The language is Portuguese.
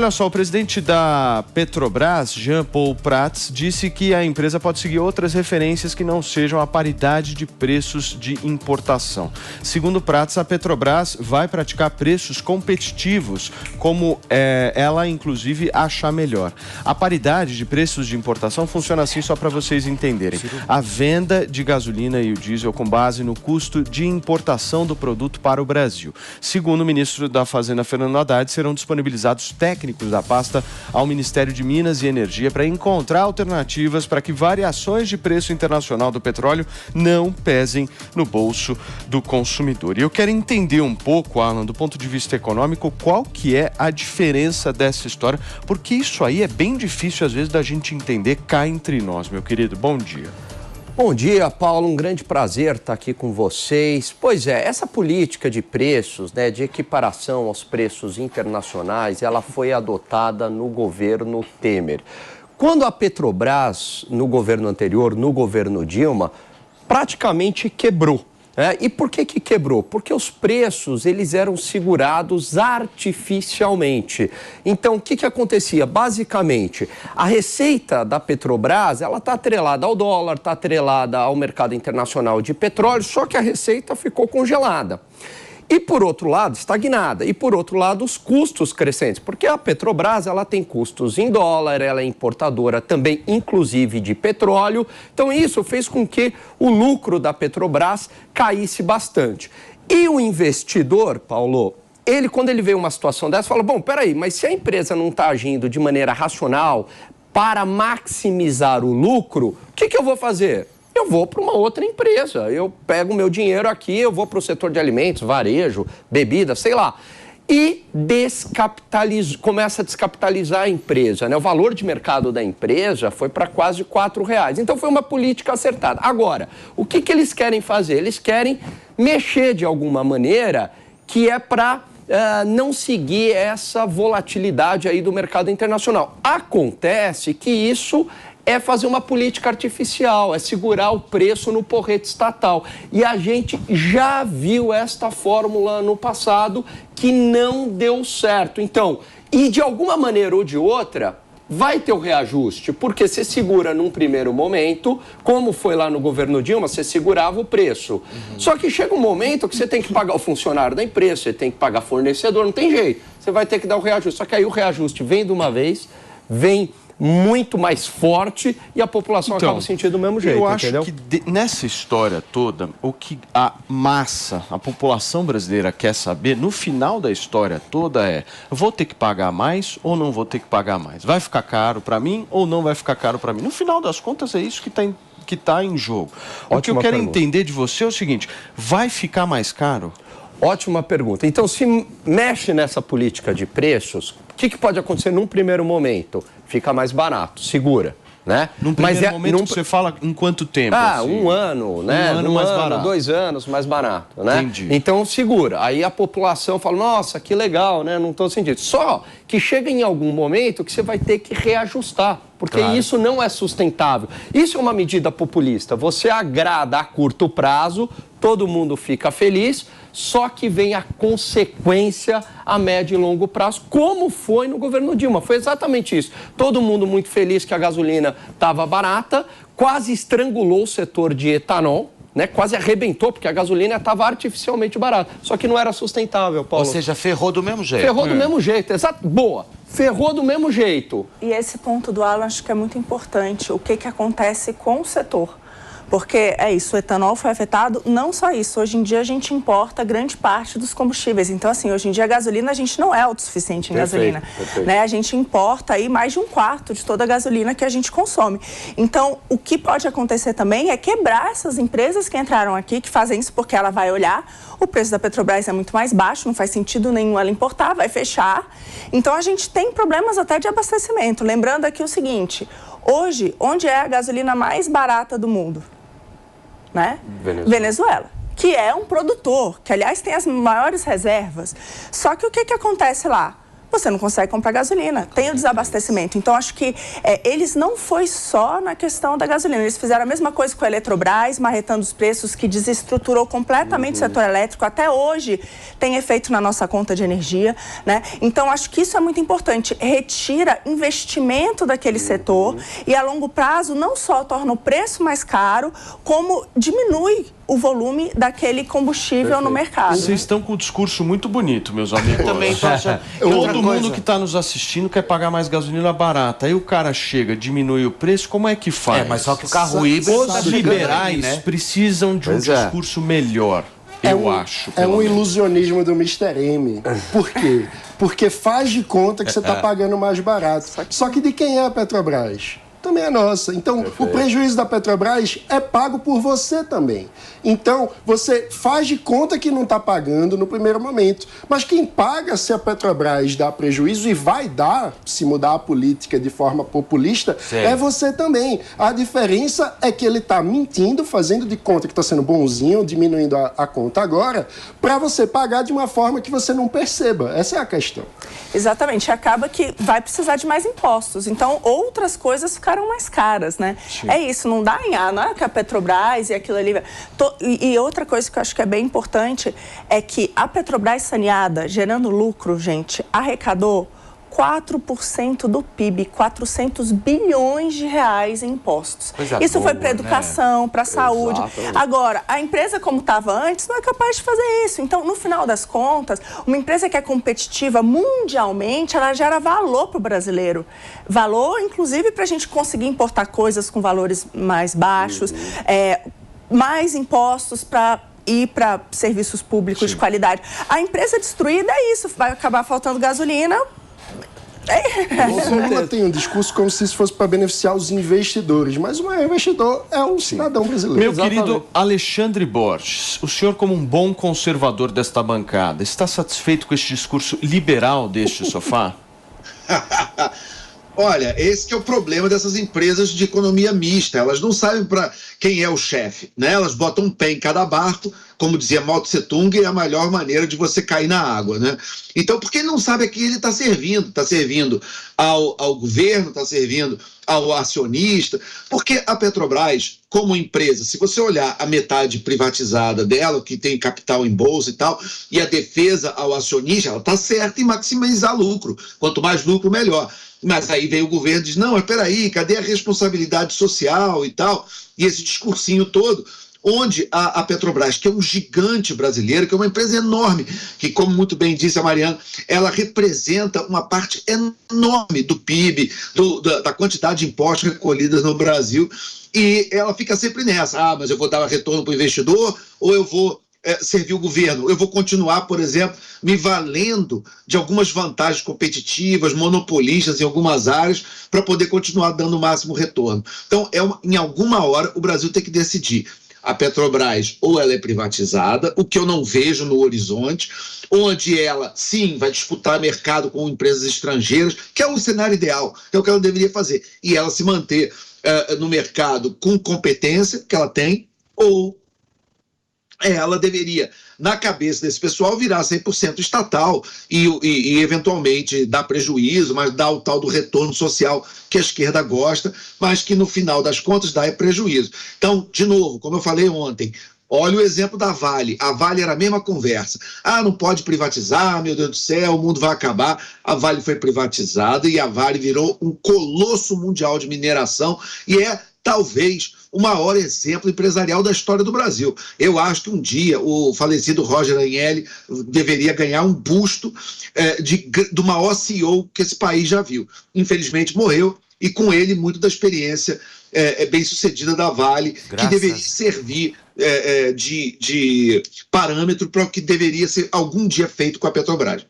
Olha só, o presidente da Petrobras, Jean Paul Prats, disse que a empresa pode seguir outras referências que não sejam a paridade de preços de importação. Segundo Prats, a Petrobras vai praticar preços competitivos, como ela, inclusive, achar melhor. A paridade de preços de importação funciona assim, só para vocês entenderem. A venda de gasolina e o diesel com base no custo de importação do produto para o Brasil. Segundo o ministro da Fazenda, Fernando Haddad, serão disponibilizados técnicos da pasta ao Ministério de Minas e Energia para encontrar alternativas para que variações de preço internacional do petróleo não pesem no bolso do consumidor. E eu quero entender um pouco, Alan, do ponto de vista econômico, qual que é a diferença dessa história, porque isso aí é bem difícil às vezes da gente entender cá entre nós, meu querido. Bom dia. Bom dia, Paulo. Um grande prazer estar aqui com vocês. Pois é, essa política de preços, de equiparação aos preços internacionais, ela foi adotada no governo Temer. Quando a Petrobras, no governo anterior, no governo Dilma, praticamente quebrou. E por que quebrou? Porque os preços eles eram segurados artificialmente. Então, o que acontecia? Basicamente, a receita da Petrobras ela está atrelada ao dólar, está atrelada ao mercado internacional de petróleo, só que a receita ficou congelada. E, por outro lado, estagnada. E, por outro lado, os custos crescentes. Porque a Petrobras ela tem custos em dólar, ela é importadora também, inclusive, de petróleo. Então, isso fez com que o lucro da Petrobras caísse bastante. E o investidor, Paulo, quando ele vê uma situação dessa, fala, bom, peraí, mas se a empresa não está agindo de maneira racional para maximizar o lucro, o que eu vou fazer? Eu vou para uma outra empresa, eu pego o meu dinheiro aqui, eu vou para o setor de alimentos, varejo, bebida, sei lá, e começa a descapitalizar a empresa. O valor de mercado da empresa foi para quase R$4. Então foi uma política acertada. Agora, o que eles querem fazer? Eles querem mexer de alguma maneira que é para não seguir essa volatilidade aí do mercado internacional. Acontece que isso é fazer uma política artificial, é segurar o preço no porrete estatal. E a gente já viu esta fórmula no passado que não deu certo. Então, e de alguma maneira ou de outra, vai ter o reajuste, porque você segura num primeiro momento, como foi lá no governo Dilma, você segurava o preço. Só que chega um momento que você tem que pagar o funcionário da empresa, você tem que pagar fornecedor, não tem jeito. Você vai ter que dar o reajuste. Só que aí o reajuste vem de uma vez, vem muito mais forte e a população acaba sentindo do mesmo jeito, eu acho entendeu? Que nessa história toda, o que a massa, a população brasileira quer saber, no final da história toda vou ter que pagar mais ou não vou ter que pagar mais? Vai ficar caro para mim ou não vai ficar caro para mim? No final das contas é isso que tá em jogo. O que eu quero entender de você é o seguinte, vai ficar mais caro? Ótima pergunta. Então, se mexe nessa política de preços, o que pode acontecer num primeiro momento? Fica mais barato, segura, Num primeiro momento, você fala em quanto tempo? Assim? Um ano, Um ano mais barato. 2 anos mais barato, Entendi. Então, segura. Aí a população fala, nossa, que legal, não estou sentindo. Só que chega em algum momento que você vai ter que reajustar, porque isso não é sustentável. Isso é uma medida populista. Você agrada a curto prazo, todo mundo fica feliz, só que vem a consequência a médio e longo prazo, como foi no governo Dilma. Foi exatamente isso. Todo mundo muito feliz que a gasolina estava barata, quase estrangulou o setor de etanol, quase arrebentou, porque a gasolina estava artificialmente barata. Só que não era sustentável, Paulo. Ou seja, ferrou do mesmo jeito. Ferrou do mesmo jeito, exato. Boa. Ferrou do mesmo jeito. E esse ponto do Alan acho que é muito importante. O que acontece com o setor? Porque é isso, o etanol foi afetado, não só isso, hoje em dia a gente importa grande parte dos combustíveis, então assim, hoje em dia a gasolina a gente não é autossuficiente em gasolina, A gente importa aí mais de 1/4 de toda a gasolina que a gente consome. Então, o que pode acontecer também é quebrar essas empresas que entraram aqui, que fazem isso porque ela vai olhar, o preço da Petrobras é muito mais baixo, não faz sentido nenhum ela importar, vai fechar. Então, a gente tem problemas até de abastecimento. Lembrando aqui o seguinte, hoje, onde é a gasolina mais barata do mundo? Venezuela, que é um produtor, que aliás tem as maiores reservas. Só que o que acontece lá? você não consegue comprar gasolina, tem o desabastecimento. Então, acho que eles não foi só na questão da gasolina, eles fizeram a mesma coisa com a Eletrobras, marretando os preços, que desestruturou completamente o setor elétrico, até hoje tem efeito na nossa conta de energia, né? Então, acho que isso é muito importante, retira investimento daquele setor e a longo prazo não só torna o preço mais caro, como diminui o volume daquele combustível no mercado. Vocês estão com um discurso muito bonito, meus amigos. Também tô achando. Todo mundo que está nos assistindo quer pagar mais gasolina barata. Aí o cara chega, diminui o preço, como é que faz? Mas só que o carro híbrido Os liberais precisam de um discurso melhor. Eu acho. É um ilusionismo do Mr. M. Por quê? Porque faz de conta que você está pagando mais barato. Só que de quem é a Petrobras? Também é nossa. Então, o prejuízo da Petrobras é pago por você também. Então, você faz de conta que não está pagando no primeiro momento. Mas quem paga se a Petrobras dá prejuízo, e vai dar, se mudar a política de forma populista, é você também. A diferença é que ele está mentindo, fazendo de conta que está sendo bonzinho, diminuindo a conta agora, para você pagar de uma forma que você não perceba. Essa é a questão. Exatamente. Acaba que vai precisar de mais impostos. Então, outras coisas ficaram mais caras, né? Sim. É isso, não dá em não é que a Petrobras e aquilo ali... E outra coisa que eu acho que é bem importante é que a Petrobras saneada, gerando lucro, gente, arrecadou 4% do PIB, 400 bilhões de reais em impostos. Isso foi para educação, para saúde. Agora, a empresa como estava antes não é capaz de fazer isso. Então, no final das contas, uma empresa que é competitiva mundialmente, ela gera valor para o brasileiro. Valor, inclusive, para a gente conseguir importar coisas com valores mais baixos, mais impostos para ir para serviços públicos de qualidade. A empresa destruída é isso, vai acabar faltando gasolina. Ela tem um discurso como se isso fosse para beneficiar os investidores, mas o maior investidor é um cidadão brasileiro. Meu querido Alexandre Borges, o senhor, como um bom conservador desta bancada, está satisfeito com este discurso liberal deste sofá? Olha, esse que é o problema dessas empresas de economia mista. Elas não sabem para quem é o chefe, né? Elas botam um pé em cada barco, como dizia Mao Tse Tung, é a melhor maneira de você cair na água, né? Então, porque ele não sabe a quem ele está servindo. Está servindo ao governo, está servindo ao acionista. Porque a Petrobras, como empresa, se você olhar a metade privatizada dela, que tem capital em bolsa e tal, e a defesa ao acionista, ela está certa em maximizar lucro. Quanto mais lucro, melhor. Mas aí vem o governo e diz, não, mas peraí, cadê a responsabilidade social e tal? E esse discursinho todo, onde a Petrobras, que é um gigante brasileiro, que é uma empresa enorme, que, como muito bem disse a Mariana, ela representa uma parte enorme do PIB, da quantidade de impostos recolhidos no Brasil, e ela fica sempre nessa, mas eu vou dar retorno para o investidor, ou eu vou servir o governo. Eu vou continuar, por exemplo, me valendo de algumas vantagens competitivas, monopolistas em algumas áreas, para poder continuar dando o máximo retorno. Então, em alguma hora, o Brasil tem que decidir. A Petrobras, ou ela é privatizada, o que eu não vejo no horizonte, onde ela, sim, vai disputar mercado com empresas estrangeiras, que é o cenário ideal, que é o que ela deveria fazer, e ela se manter no mercado com competência que ela tem, ou ela deveria, na cabeça desse pessoal, virar 100% estatal e eventualmente dar prejuízo, mas dar o tal do retorno social que a esquerda gosta, mas que no final das contas dá prejuízo. Então, de novo, como eu falei ontem, olha o exemplo da Vale. A Vale era a mesma conversa. Não pode privatizar, meu Deus do céu, o mundo vai acabar. A Vale foi privatizada e a Vale virou um colosso mundial de mineração e é, talvez, o maior exemplo empresarial da história do Brasil. Eu acho que um dia o falecido Roger Agnelli deveria ganhar um busto do maior CEO que esse país já viu. Infelizmente morreu, e com ele muito da experiência bem-sucedida da Vale, que deveria servir de parâmetro para o que deveria ser algum dia feito com a Petrobras.